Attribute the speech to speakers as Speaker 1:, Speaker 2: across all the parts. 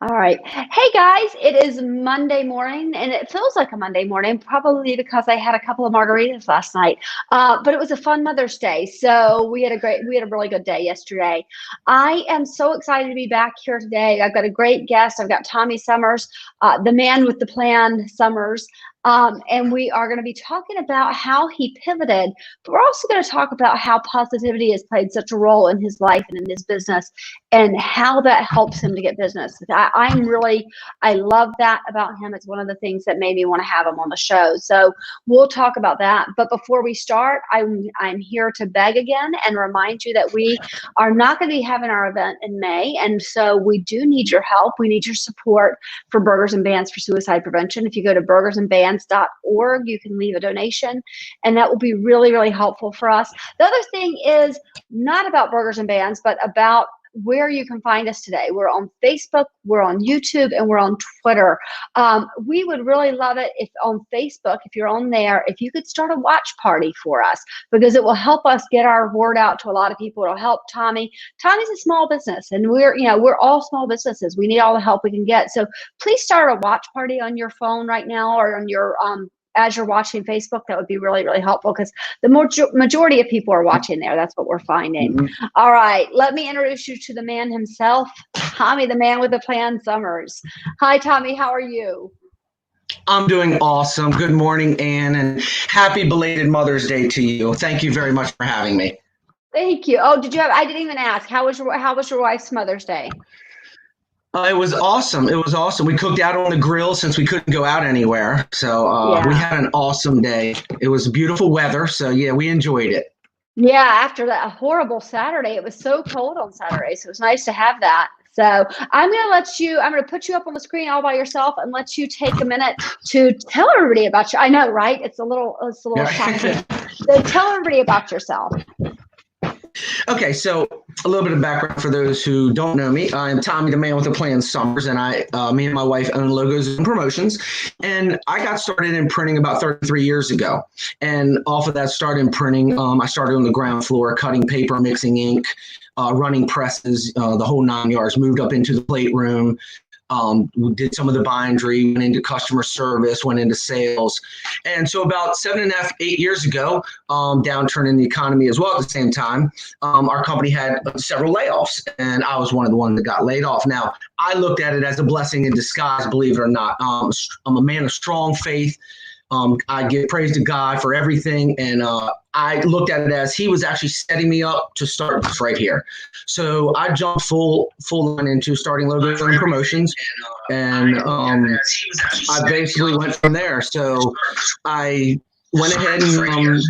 Speaker 1: All right. Hey guys, it is Monday morning and it feels like a Monday morning, probably because I had a couple of margaritas last night. But it was a fun Mother's Day. So we had a really good day yesterday. I am so excited to be back here today. I've got a great guest. I've got Tommy Summers, the man with the plan, Summers. And we are going to be talking about how he pivoted, but we're also going to talk about how positivity has played such a role in his life and in his business and how that helps him to get business. I love that about him. It's one of the things that made me want to have him on the show. So we'll talk about that. But before we start, I'm here to beg again and remind you that we are not going to be having our event in May. And so we do need your help. We need your support for Burgers and Bands for Suicide Prevention. If you go to burgersandbands.org, you can leave a donation, and that will be really, really helpful for us. The other thing is not about Burgers and Bands, but about where you can find us today. We're on Facebook, we're on YouTube, and we're on Twitter. We would really love it if on Facebook, if you're on there, if you could start a watch party for us, because it will help us get our word out to a lot of people. It'll help Tommy. Tommy's a small business, and we're all small businesses. We need all the help we can get. So please start a watch party on your phone right now or on your as you're watching Facebook. That would be really, really helpful because the majority of people are watching there. That's what we're finding. Mm-hmm. All right, let me introduce you to the man himself, Tommy, the man with the plan, Summers. Hi, Tommy. How are you?
Speaker 2: I'm doing awesome. Good morning, Ann, and happy belated Mother's Day to you. Thank you very much for having me.
Speaker 1: Thank you. Oh, I didn't even ask. How was your wife's Mother's Day?
Speaker 2: It was awesome. It was awesome. We cooked out on the grill since we couldn't go out anywhere. So we had an awesome day. It was beautiful weather. So, yeah, we enjoyed it.
Speaker 1: Yeah, after that horrible Saturday, it was so cold on Saturday. So it was nice to have that. So I'm going to put you up on the screen all by yourself and let you take a minute to tell everybody about you. I know, right? It's a little shocking. So tell everybody about yourself.
Speaker 2: Okay, so a little bit of background for those who don't know me. I'm Tommy, the man with the plan, Summers, and me and my wife own Logos and Promotions. And I got started in printing about 33 years ago. And off of that start in printing, I started on the ground floor, cutting paper, mixing ink, running presses, the whole 9 yards, moved up into the plate room. We did some of the bindery, went into customer service, went into sales. And so about 7.5, 8 years ago, downturn in the economy as well at the same time, our company had several layoffs, and I was one of the ones that got laid off. Now, I looked at it as a blessing in disguise, believe it or not. I'm a man of strong faith. I give praise to God for everything. And I looked at it as he was actually setting me up to start this right here. So I jumped full line into starting Logos and Promotions. And I basically went from there. So I went ahead and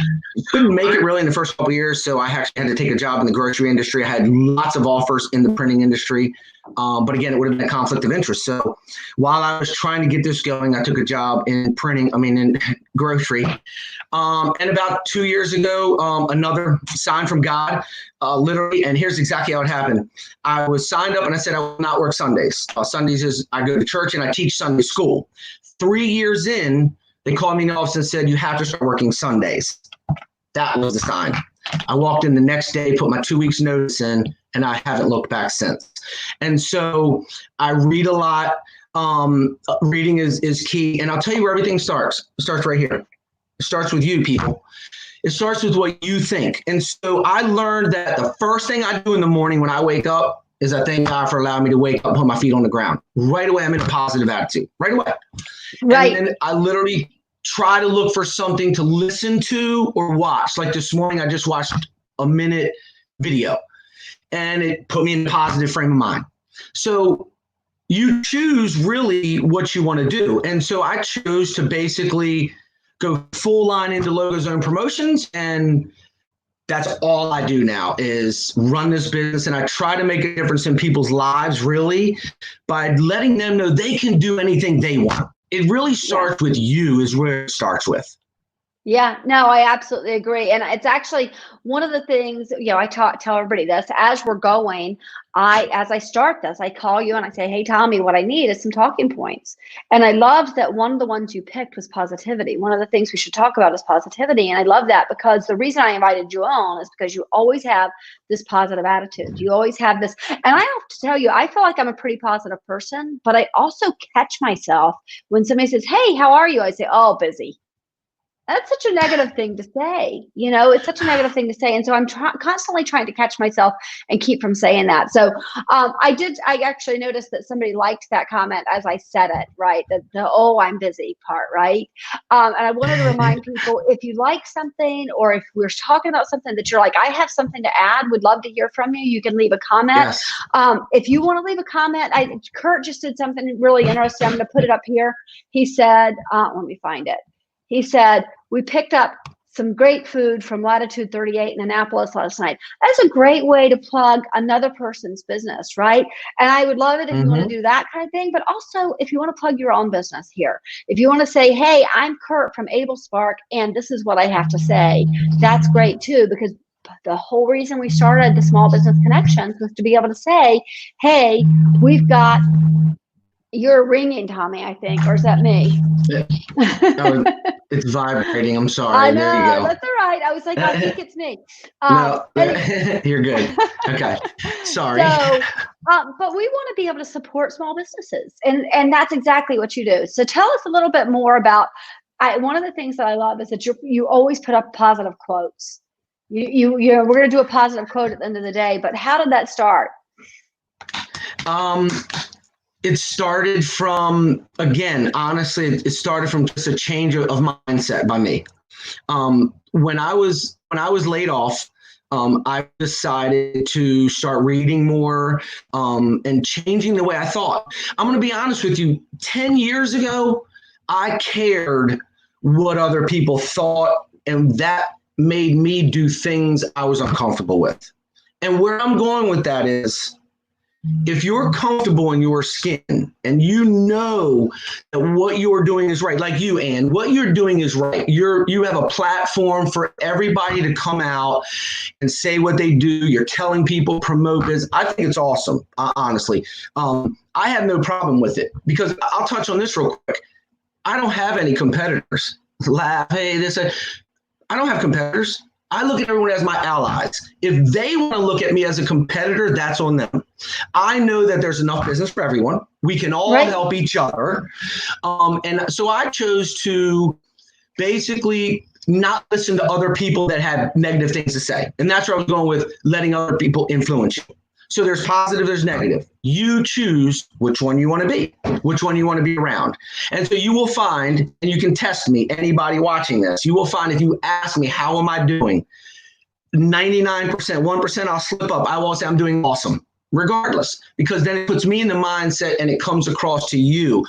Speaker 2: couldn't make it really in the first couple of years. So I actually had to take a job in the grocery industry. I had lots of offers in the printing industry. But again, it would have been a conflict of interest. So while I was trying to get this going, I took a job in in grocery. And about 2 years ago, another sign from God, literally, and here's exactly how it happened. I was signed up and I said I will not work Sundays. Sundays is I go to church and I teach Sunday school. 3 years in, they called me in the office and said, you have to start working Sundays. That was the sign. I walked in the next day, put my 2 weeks notice in, and I haven't looked back since. And so I read a lot. Reading is key. And I'll tell you where everything starts. It starts right here. It starts with you, people. It starts with what you think. And so I learned that the first thing I do in the morning when I wake up is I thank God for allowing me to wake up and put my feet on the ground. Right away, I'm in a positive attitude. Right away. Right. And then I literally try to look for something to listen to or watch. Like this morning, I just watched a minute video and it put me in a positive frame of mind. So you choose really what you want to do. And so I chose to basically go full line into Logos and Promotions. And that's all I do now is run this business. And I try to make a difference in people's lives really by letting them know they can do anything they want. It really starts with you is where it starts with.
Speaker 1: Yeah, no, I absolutely agree. And it's actually one of the things, I tell everybody this as we're going. As I start this, I call you and I say, "Hey, Tommy, what I need is some talking points." And I love that one of the ones you picked was positivity. One of the things we should talk about is positivity. And I love that because the reason I invited you on is because you always have this positive attitude. You always have this. And I have to tell you, I feel like I'm a pretty positive person, but I also catch myself when somebody says, "Hey, how are you?" I say, "Oh, busy." That's such a negative thing to say. It's such a negative thing to say. And so I'm constantly trying to catch myself and keep from saying that. So I actually noticed that somebody liked that comment as I said it, right? The "oh, I'm busy" part, right? And I wanted to remind people, if you like something or if we're talking about something that you're like, "I have something to add, would love to hear from you," you can leave a comment.
Speaker 2: Yes.
Speaker 1: If you want to leave a comment, Kurt just did something really interesting. I'm going to put it up here. He said, let me find it. He said, "We picked up some great food from Latitude 38 in Annapolis last night." That's a great way to plug another person's business, right? And I would love it if you want to do that kind of thing. But also, if you want to plug your own business here, if you want to say, "Hey, I'm Kurt from Able Spark, and this is what I have to say," that's great too, because the whole reason we started the Small Business Connections was to be able to say, "Hey, we've got." You're ringing, Tommy, I think, or is that me?
Speaker 2: Oh, it's vibrating. I'm
Speaker 1: I
Speaker 2: sorry. There you
Speaker 1: know,
Speaker 2: go.
Speaker 1: that's all right. I was like, I think it's me.
Speaker 2: No,
Speaker 1: Anyway.
Speaker 2: you're good. Okay. Sorry.
Speaker 1: So, but we want to be able to support small businesses, and that's exactly what you do. So tell us a little bit more about. One of the things that I love is that you always put up positive quotes. We're going to do a positive quote at the end of the day, but how did that start?
Speaker 2: Um, it started from, again, honestly, it started from just a change of mindset by me. When I was laid off, I decided to start reading more and changing the way I thought. I'm going to be honest with you. 10 years ago, I cared what other people thought, and that made me do things I was uncomfortable with. And where I'm going with that is, if you're comfortable in your skin and you know that what you're doing is right, like you, Ann, what you're doing is right. You have a platform for everybody to come out and say what they do. You're telling people, promote this. I think it's awesome, honestly. I have no problem with it because I'll touch on this real quick. I don't have any competitors. Laugh, hey, this. I don't have competitors. I look at everyone as my allies. If they want to look at me as a competitor, that's on them. I know that there's enough business for everyone. We can all help each other. And so I chose to basically not listen to other people that had negative things to say. And that's where I was going with letting other people influence you. So there's positive, there's negative. You choose which one you want to be, which one you want to be around. And so you will find, and you can test me, anybody watching this, you will find if you ask me, how am I doing? 99%, 1%, I'll slip up. I will say I'm doing awesome, regardless, because then it puts me in the mindset and it comes across to you.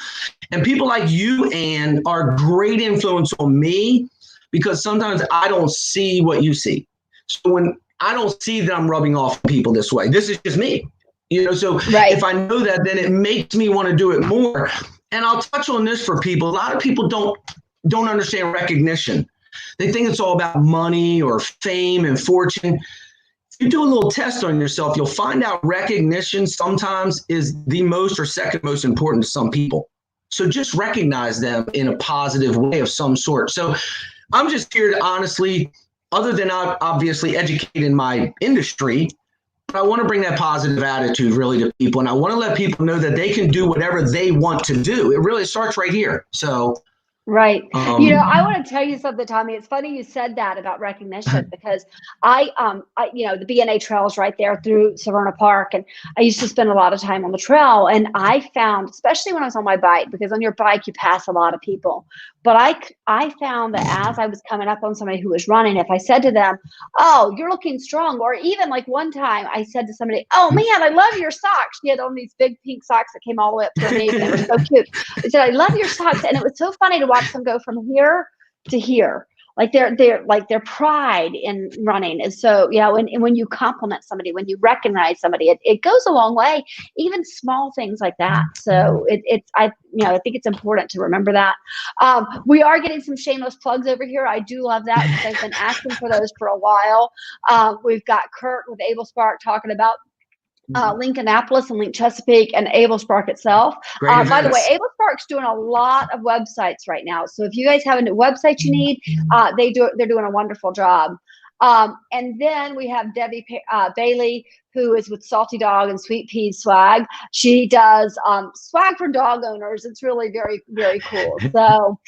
Speaker 2: And people like you, Ann, are great influence on me because sometimes I don't see what you see. So when I don't see that I'm rubbing off people this way, this is just me. So if I know that, then it makes me want to do it more. And I'll touch on this for people. A lot of people don't understand recognition. They think it's all about money or fame and fortune. If you do a little test on yourself, you'll find out recognition sometimes is the most or second most important to some people. So just recognize them in a positive way of some sort. So I'm just here to honestly, other than obviously educate in my industry, I want to bring that positive attitude really to people. And I want to let people know that they can do whatever they want to do. It really starts right here. So.
Speaker 1: Right. I want to tell you something, Tommy. It's funny you said that about recognition because the BNA trail is right there through Severna Park. And I used to spend a lot of time on the trail. And I found, especially when I was on my bike, because on your bike, you pass a lot of people. But I found that as I was coming up on somebody who was running, if I said to them, "Oh, you're looking strong," or even like one time I said to somebody, "Oh man, I love your socks." She had on these big pink socks that came all the way up to her knees. They were so cute. I said, "I love your socks." And it was so funny to watch them go from here to here. their pride in running. And so, when you compliment somebody, when you recognize somebody, it goes a long way, even small things like that. So I think it's important to remember that. We are getting some shameless plugs over here. I do love that because I've been asking for those for a while. We've got Kurt with Able Spark talking about Link Annapolis and Link Chesapeake and Able Spark itself. By the way, Able Spark's doing a lot of websites right now. So if you guys have a new website you need, they're doing a wonderful job. And then we have Debbie Bailey, who is with Salty Dog and Sweet Peas Swag. She does swag for dog owners. It's really very, very cool. So,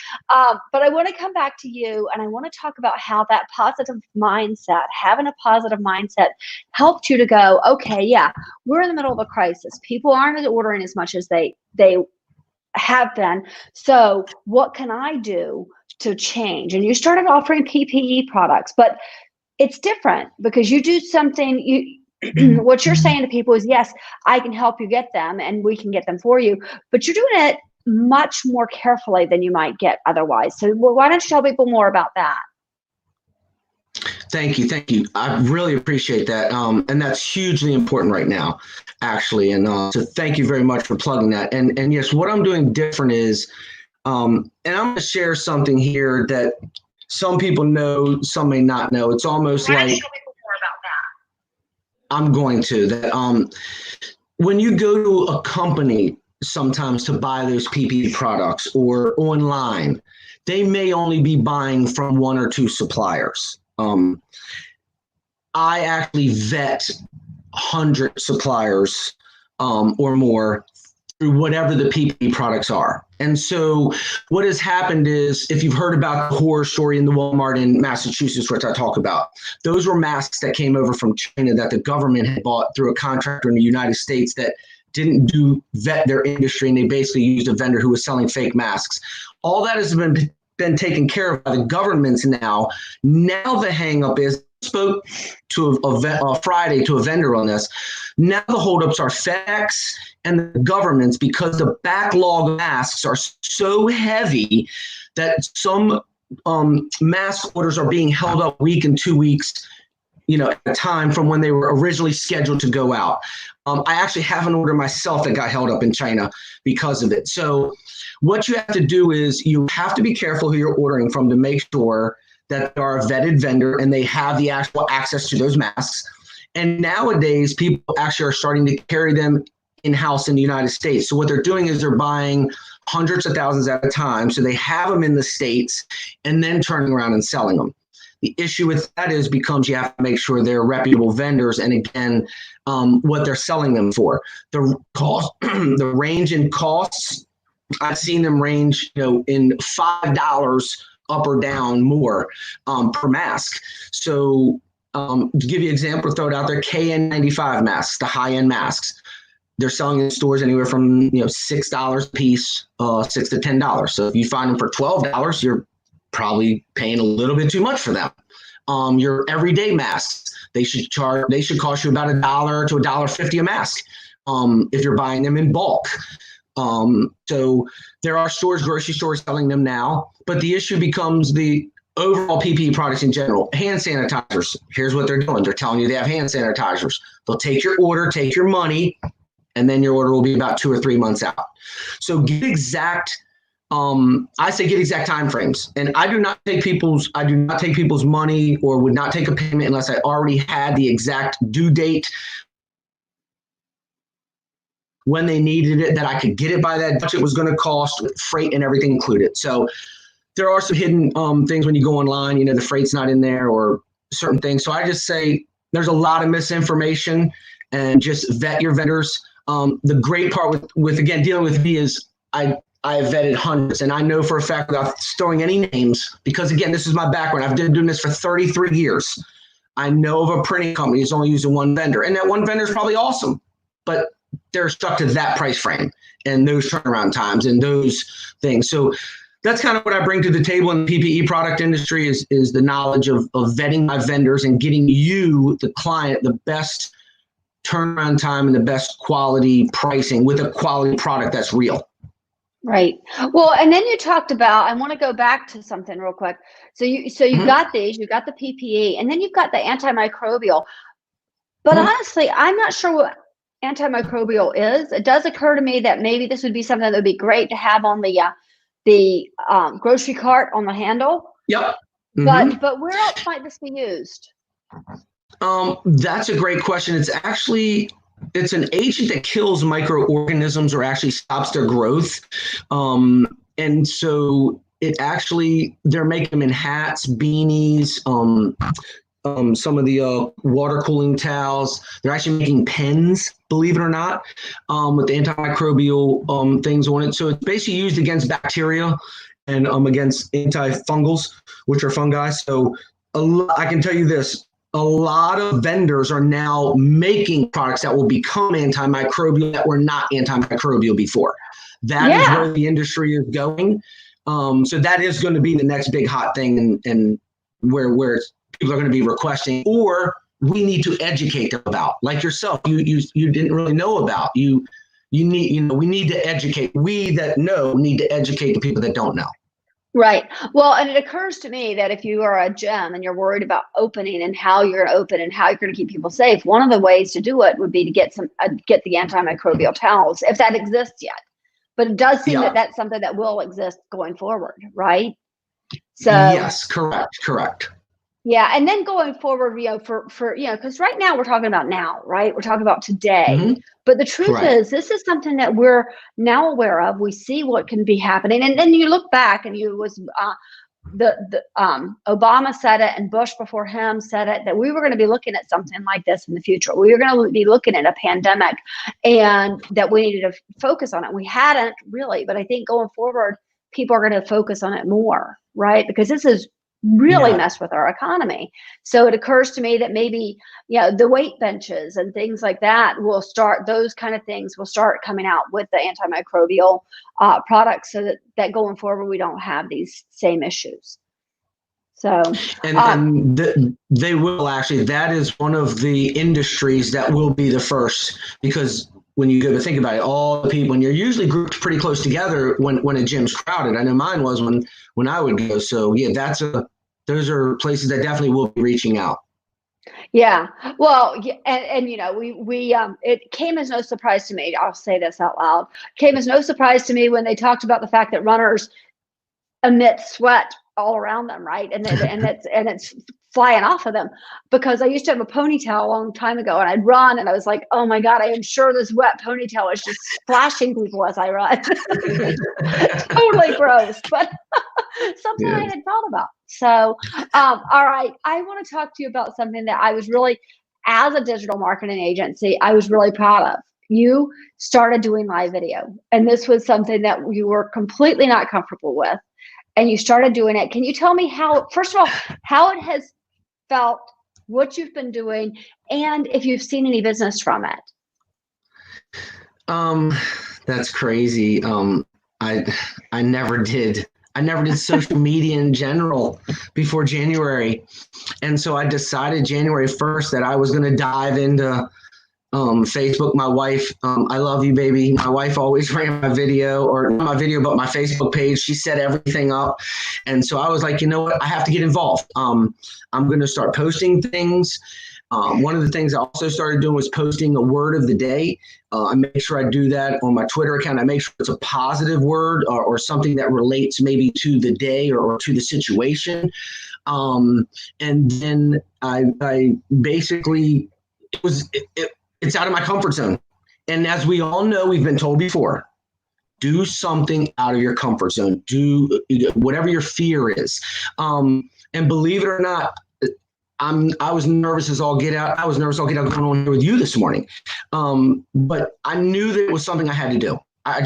Speaker 1: but I want to come back to you, and I want to talk about how that positive mindset, having a positive mindset, helped you to go, okay, yeah, we're in the middle of a crisis. People aren't ordering as much as they have been. So what can I do to change? And you started offering PPE products, but it's different because you do something, what you're saying to people is, yes, I can help you get them and we can get them for you, but you're doing it much more carefully than you might get otherwise. So why don't you tell people more about that?
Speaker 2: Thank you. I really appreciate that. And that's hugely important right now, actually. And so thank you very much for plugging that. And yes, what I'm doing different is, and I'm going to share something here that some people know, some may not know. It's almost like, I'm going to, that when you go to a company sometimes to buy those PPE products or online, they may only be buying from one or two suppliers. I actually vet 100 suppliers or more through whatever the PPE products are. And so what has happened is, if you've heard about the horror story in the Walmart in Massachusetts, which I talk about, those were masks that came over from China that the government had bought through a contractor in the United States that didn't vet their industry, and they basically used a vendor who was selling fake masks. All that has been taken care of by the governments now. Now the hang up is, spoke to a Friday to a vendor on this. Now the holdups are FedEx and the governments, because the backlog of masks are so heavy that some mask orders are being held up a week and 2 weeks, at a time from when they were originally scheduled to go out. I actually have an order myself that got held up in China because of it. So what you have to do is you have to be careful who you're ordering from to make sure that they are a vetted vendor and they have the actual access to those masks. And nowadays, people actually are starting to carry them in-house in the United States. So what they're doing is they're buying hundreds of thousands at a time. So they have them in the States and then turning around and selling them. The issue with that becomes you have to make sure they're reputable vendors. And again, what they're selling them for. The cost, the range in costs, I've seen them range, in $5 up or down more per mask. So to give you an example, throw it out there, KN95 masks, the high-end masks. They're selling in stores anywhere from $6 a piece, $6 to $10. So if you find them for $12, you're probably paying a little bit too much for them. Your everyday masks, they should cost you about $1 to $1.50 a mask if you're buying them in bulk. So there are grocery stores selling them now, but the issue becomes the overall PPE products in general. Hand sanitizers, here's what they're doing. They're telling you they have hand sanitizers. They'll take your order, take your money, and then your order will be about 2 or 3 months out. So get exact time frames. And I do not take people's money or would not take a payment unless I already had the exact due date when they needed it, that I could get it by that much it was going to cost, with freight and everything included. So there are some hidden things when you go online, the freight's not in there or certain things. So I just say there's a lot of misinformation, and just vet your vendors. The great part with again, dealing with me is I have vetted hundreds, and I know for a fact, without throwing any names, because again, this is my background. I've been doing this for 33 years. I know of a printing company that's only using one vendor, and that one vendor is probably awesome, but they're stuck to that price frame and those turnaround times and those things. So that's kind of what I bring to the table in the PPE product industry is the knowledge of vetting my vendors and getting you, the client, the best turnaround time and the best quality pricing with a quality product that's real.
Speaker 1: Right. Well, and then you talked about, I want to go back to something real quick. So you've
Speaker 2: Mhm.
Speaker 1: got these, you've got the PPE, and then you've got the antimicrobial. But
Speaker 2: Mhm.
Speaker 1: honestly, I'm not sure what antimicrobial is. It does occur to me that maybe this would be something that would be great to have on the grocery cart on the handle.
Speaker 2: Yep.
Speaker 1: But where else might this be used?
Speaker 2: That's a great question. It's an agent that kills microorganisms or actually stops their growth. And so they're making them in hats, beanies, some of the water cooling towels. They're actually making pens, believe it or not, with the antimicrobial things on it. So it's basically used against bacteria and against antifungals, which are fungi. So I can tell you this. A lot of vendors are now making products that will become antimicrobial that were not antimicrobial before. That is
Speaker 1: Yeah.
Speaker 2: where the industry is going. So that is going to be the next big hot thing, and where people are going to be requesting, or we need to educate them about. Like yourself, you didn't really know about. We need to educate. We that know need to educate the people that don't know.
Speaker 1: Right. Well, and it occurs to me that if you are a gym and you're worried about opening and how you're going to open and how you're going to keep people safe, one of the ways to do it would be to get the antimicrobial towels, if that exists yet. But it does seem that
Speaker 2: Yeah.
Speaker 1: that's something that will exist going forward, right? So
Speaker 2: Yes. Correct. Correct.
Speaker 1: yeah, and then going forward, for because right now we're talking about now, right? We're talking about today.
Speaker 2: Mm-hmm.
Speaker 1: But the truth
Speaker 2: Right.
Speaker 1: is, this is something that we're now aware of. We see what can be happening, and then you look back, and the Obama said it, and Bush before him said it, that we were going to be looking at something like this in the future. We were going to be looking at a pandemic, and that we needed to focus on it. We hadn't really, but I think going forward, people are going to focus on it more, right? Because this is really
Speaker 2: Yeah.
Speaker 1: mess with our economy. So it occurs to me that maybe, the weight benches and things like that those kind of things will start coming out with the antimicrobial products, so that going forward, we don't have these same issues. So,
Speaker 2: They will actually. That is one of the industries that will be the first, because when you go to think about it, all the people, and you're usually grouped pretty close together when a gym's crowded. I know mine was when I would go. So yeah, those are places that definitely will be reaching out.
Speaker 1: yeah, well, and it came as no surprise to me. I'll say this out loud. Came as no surprise to me when they talked about the fact that runners emit sweat all around them, right? And it's flying off of them, because I used to have a ponytail a long time ago, and I'd run, and I was like, oh my God, I am sure this wet ponytail is just splashing people as I run. Totally gross, but something I
Speaker 2: Yeah.
Speaker 1: had thought about. So, all right, I want to talk to you about something that I was really, as a digital marketing agency, I was really proud of. You started doing live video, and this was something that you were completely not comfortable with, and you started doing it. Can you tell me first of all, how it has felt, what you've been doing, and if you've seen any business from it?
Speaker 2: Um, that's crazy. I I never did. I never did social media in general before January, and so I decided January 1st that I was going to dive into Facebook. My wife, I love you, baby. My wife always ran my video, or not my video, but my Facebook page. She set everything up. And so I was like, you know what? I have to get involved. I'm going to start posting things. One of the things I also started doing was posting a word of the day. I make sure I do that on my Twitter account. I make sure it's a positive word, or something that relates maybe to the day, or to the situation. And then I basically, it's out of my comfort zone. And as we all know, we've been told before, do something out of your comfort zone. Do whatever your fear is. And believe it or not, I was nervous as all get out. I was nervous all get out going on here with you this morning. But I knew that it was something I had to do. I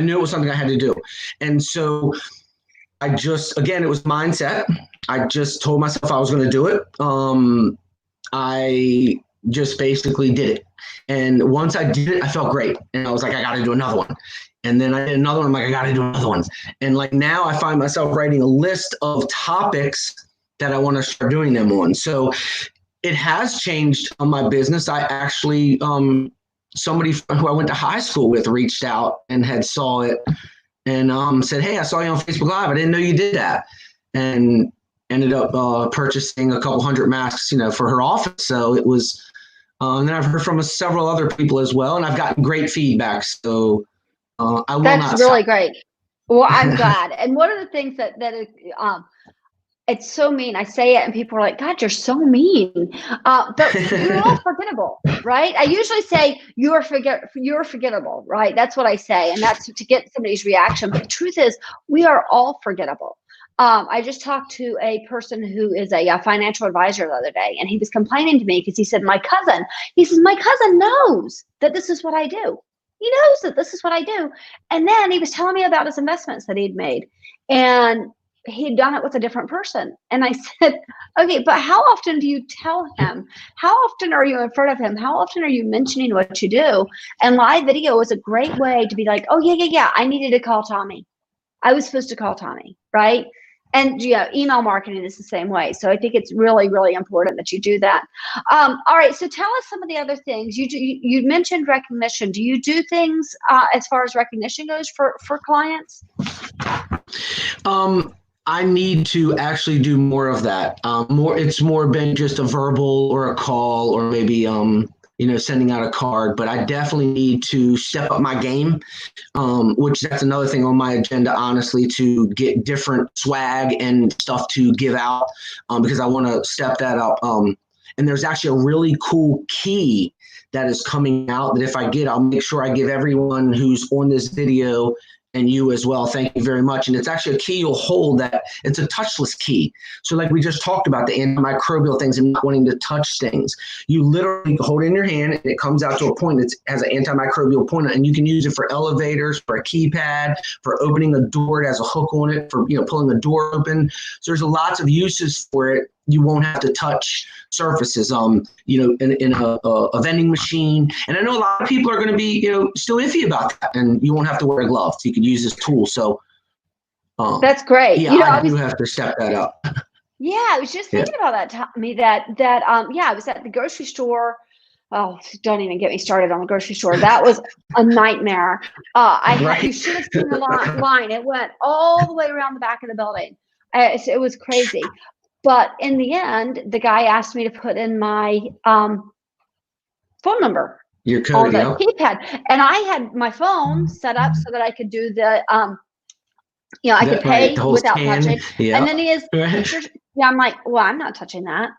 Speaker 2: knew it was something I had to do. And so again, it was mindset. I just told myself I was going to do it. I just basically did it. And once I did it, I felt great. And I was like, I got to do another one. And then I did another one. I'm like, I got to do another one. And like now I find myself writing a list of topics that I want to start doing them on. So it has changed on my business. I actually, somebody who I went to high school with reached out and had saw it and said, "Hey, I saw you on Facebook Live. I didn't know you did that," and ended up purchasing a couple hundred masks, for her office. So it was, and then I've heard from several other people as well, and I've gotten great feedback. So I will
Speaker 1: That's
Speaker 2: not
Speaker 1: really
Speaker 2: stop.
Speaker 1: great. Well, I'm glad. And one of the things that it's so mean. I say it, and people are like, "God, you're so mean." But we're all forgettable, right? I usually say you're forgettable, right? That's what I say, and that's to get somebody's reaction. But the truth is, we are all forgettable. I just talked to a person who is a financial advisor the other day, and he was complaining to me because he said, my cousin knows that this is what I do. He knows that this is what I do. And then he was telling me about his investments that he'd made. And he'd done it with a different person. And I said, okay, but how often do you tell him? How often are you in front of him? How often are you mentioning what you do? And live video is a great way to be like, oh, yeah, I needed to call Tommy. I was supposed to call Tommy, right? And email marketing is the same way. So I think it's really, really important that you do that. All right. So tell us some of the other things. You mentioned recognition. Do you do things as far as recognition goes for clients?
Speaker 2: I need to actually do more of that. It's more been just a verbal or a call or maybe sending out a card. But I definitely need to step up my game, which that's another thing on my agenda, honestly, to get different swag and stuff to give out, because I want to step that up. And there's actually a really cool key that is coming out that if I get, I'll make sure I give everyone who's on this video and you as well. Thank you very much. And it's actually a key you'll hold that it's a touchless key. So like we just talked about the antimicrobial things and not wanting to touch things, you literally hold it in your hand and it comes out to a point that has an antimicrobial pointer, and you can use it for elevators, for a keypad, for opening a door. It has a hook on it for pulling the door open. So there's lots of uses for it. You won't have to touch surfaces, in a vending machine. And I know a lot of people are going to be, still iffy about that, and you won't have to wear gloves. You can use this tool. So
Speaker 1: that's great.
Speaker 2: Yeah, I do have to step that up.
Speaker 1: Yeah, I was just thinking about that, Tommy, I was at the grocery store. Oh, don't even get me started on the grocery store. That was a nightmare. You should have seen the line. It went all the way around the back of the building. It was crazy. But in the end, the guy asked me to put in my phone number.
Speaker 2: Your code,
Speaker 1: on the keypad. And I had my phone set up so that I could do the I could pay without touching. Yeah. And then he is, I'm like, well, I'm not touching that.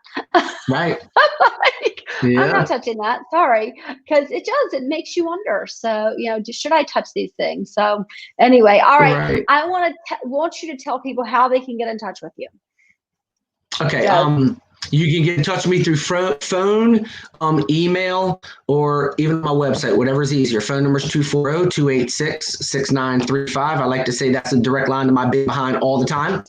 Speaker 2: Right.
Speaker 1: I'm not touching that. Sorry. Because it makes you wonder. So, should I touch these things? So anyway, all right. I want you to tell people how they can get in touch with you.
Speaker 2: Okay. You can get in touch with me through phone, email, or even my website, whatever's easier. Phone number is 240-286-6935. I like to say that's a direct line to my big behind all the time.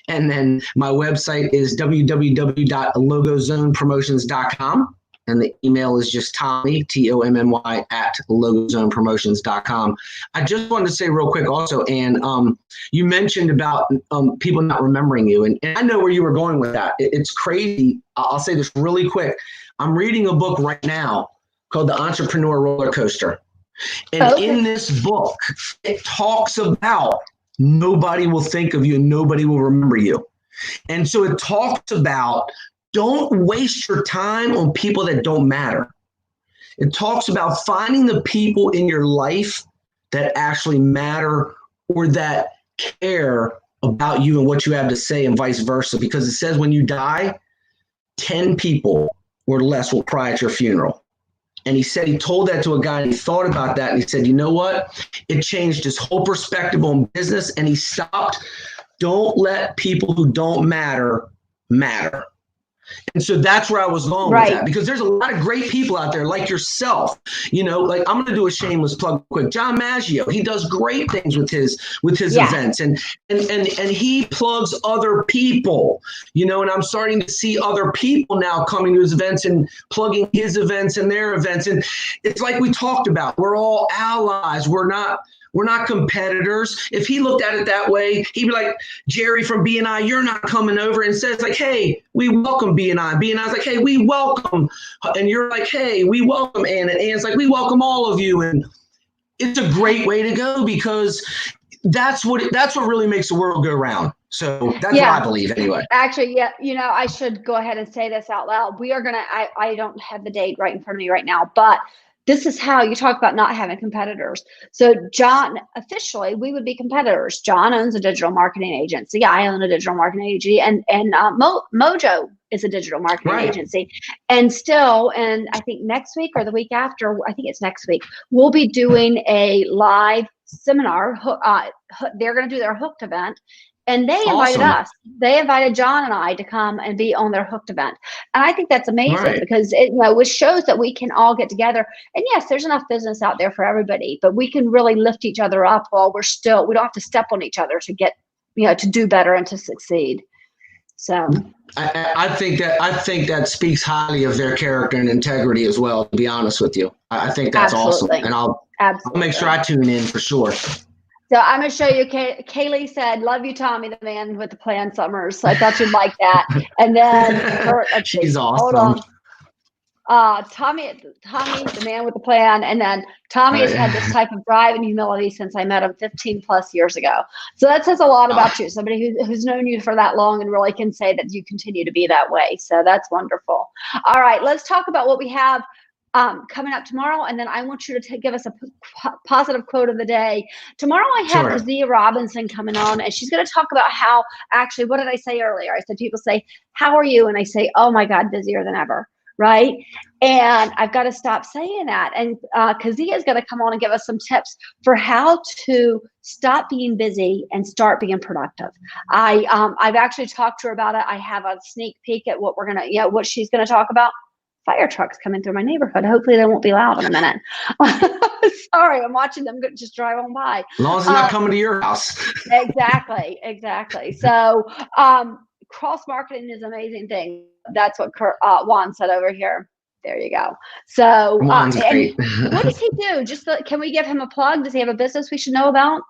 Speaker 2: And then my website is www.logozonepromotions.com. And the email is just Tommy, Tommy, @logozonepromotions.com. I just wanted to say real quick also, Ann, you mentioned about people not remembering you. And I know where you were going with that. It's crazy. I'll say this really quick. I'm reading a book right now called The Entrepreneur Roller Coaster. And in this book, it talks about nobody will think of you and nobody will remember you. And so it talks about don't waste your time on people that don't matter. It talks about finding the people in your life that actually matter or that care about you and what you have to say and vice versa. Because it says when you die, 10 people or less will cry at your funeral. And he said he told that to a guy and he thought about that. And he said, you know what? It changed his whole perspective on business. And he stopped. Don't let people who don't matter matter. And so that's where I was going with that, because there's a lot of great people out there like yourself, like I'm going to do a shameless plug quick. John Maggio, he does great things with his events and he plugs other people, and I'm starting to see other people now coming to his events and plugging his events and their events. And it's like we talked about, we're all allies. We're not competitors. If he looked at it that way, he'd be like, Jerry from B&I, you're not coming over, and says like, hey, we welcome B&I. B&I's like, hey, we welcome. And you're like, hey, we welcome Ann. And Ann's like, we welcome all of you. And it's a great way to go because that's what really makes the world go round. So that's what I believe anyway.
Speaker 1: Actually, yeah, I should go ahead and say this out loud. We are going to, I don't have the date right in front of me right now, but this is how you talk about not having competitors. So John, officially, we would be competitors. John owns a digital marketing agency. I own a digital marketing agency, and Mojo is a digital marketing agency. And still, and I think next week or the week after, I think it's next week, we'll be doing a live seminar. They're going to do their Hooked event. And they invited us. They invited John and I to come and be on their Hooked event. And I think that's amazing because it shows that we can all get together. And yes, there's enough business out there for everybody, but we can really lift each other up while we don't have to step on each other to get, to do better and to succeed. So
Speaker 2: I think that speaks highly of their character and integrity as well, to be honest with you. I think that's awesome. And I'll make sure I tune in for sure.
Speaker 1: So I'm going to show you. Kaylee said, "Love you, Tommy, the man with the plan summers." So I thought you'd like that. And then
Speaker 2: she's awesome.
Speaker 1: Hold on. Tommy, the man with the plan. And then Tommy has had this type of drive and humility since I met him 15 plus years ago. So that says a lot about you. Somebody who's known you for that long and really can say that you continue to be that way. So that's wonderful. All right, let's talk about what we have coming up tomorrow, and then I want you to give us a positive quote of the day. Tomorrow I have Keziah Robinson coming on, and she's going to talk about how, actually, what did I say earlier? I said, people say, "How are you?" And I say, "Oh my God, busier than ever." Right? And I've got to stop saying that. And Keziah is going to come on and give us some tips for how to stop being busy and start being productive. I've actually talked to her about it. I have a sneak peek at what what she's going to talk about. Fire trucks coming through my neighborhood. Hopefully they won't be loud in a minute. Sorry, I'm watching them just drive on by.
Speaker 2: As long as it's not coming to your house.
Speaker 1: Exactly. So cross marketing is an amazing thing. That's what Juan said over here. There you go. So what does he do? Can we give him a plug? Does he have a business we should know about?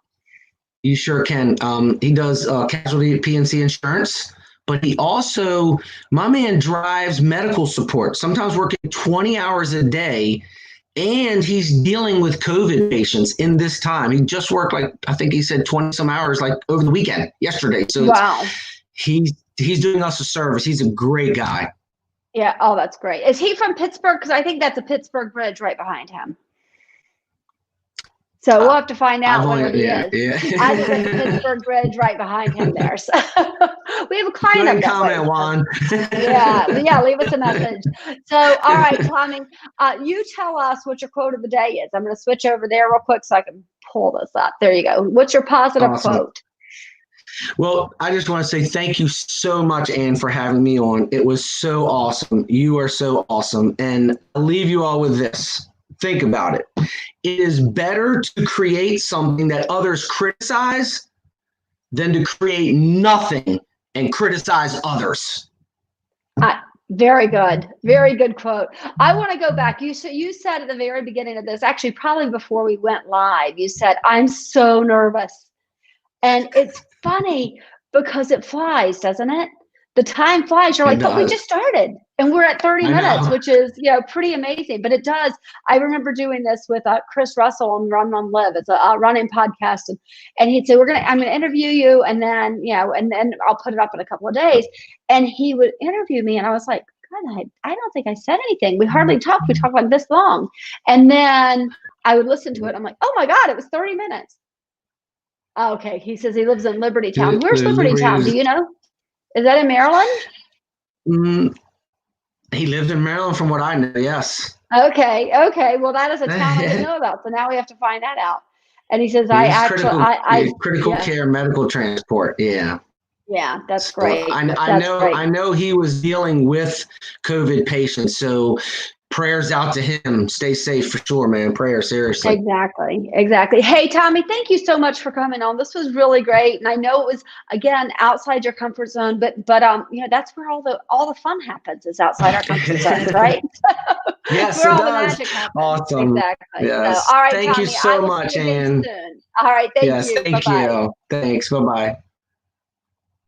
Speaker 2: You sure can. He does casualty P&C insurance. But he also, my man drives medical support, sometimes working 20 hours a day, and he's dealing with COVID patients in this time. He just worked, I think he said 20 some hours, over the weekend, yesterday. So he's doing us a service. He's a great guy.
Speaker 1: Yeah. Oh, that's great. Is he from Pittsburgh? Because I think that's a Pittsburgh bridge right behind him. So we'll have to find out whether he is. Yeah. I think it's the Pittsburgh Bridge right behind him there. So we have a client up that way.
Speaker 2: Juan.
Speaker 1: Yeah, leave us a message. So, all right, Tommy, you tell us what your quote of the day is. I'm going to switch over there real quick so I can pull this up. There you go. What's your positive quote?
Speaker 2: Well, I just want to say thank you so much, Ann, for having me on. It was so awesome. You are so awesome. And I'll leave you all with this. Think about it. It is better to create something that others criticize than to create nothing and criticize others.
Speaker 1: Very good. Very good quote. I want to go back. You said at the very beginning of this, actually probably before we went live, you said, "I'm so nervous." And it's funny because it flies, doesn't it? The time flies. You're like, but we just started and we're at 30 minutes, which is, pretty amazing. But it does. I remember doing this with Chris Russell on Run, Run, Live. It's a running podcast. And he'd say, I'm going to interview you. And then, and then I'll put it up in a couple of days. And he would interview me. And I was like, God, I don't think I said anything. We hardly talked. We talked like this long. And then I would listen to it. I'm like, oh my God, it was 30 minutes. Okay. He says he lives in Liberty Town. Where's Liberty Town? Do you know? Is that in Maryland?
Speaker 2: He lived in Maryland from what I know, yes.
Speaker 1: Okay. Well, that is a town I didn't know about. So now we have to find that out. And he says,
Speaker 2: critical care medical transport. Yeah.
Speaker 1: Yeah, that's great.
Speaker 2: I know he was dealing with COVID patients. So prayers out to him. Stay safe for sure, man. Prayer, seriously.
Speaker 1: Exactly. Hey, Tommy, thank you so much for coming on. This was really great. And I know it was, again, outside your comfort zone, but that's where all the fun happens, is outside our comfort zones, right?
Speaker 2: Yes,
Speaker 1: where
Speaker 2: it
Speaker 1: all
Speaker 2: does.
Speaker 1: the magic happens.
Speaker 2: Awesome.
Speaker 1: Exactly.
Speaker 2: Yes.
Speaker 1: So, all right,
Speaker 2: thank
Speaker 1: Tommy,
Speaker 2: you so much, Ann.
Speaker 1: All right, thank you.
Speaker 2: Thank
Speaker 1: Bye-bye.
Speaker 2: you. Thanks. Bye-bye.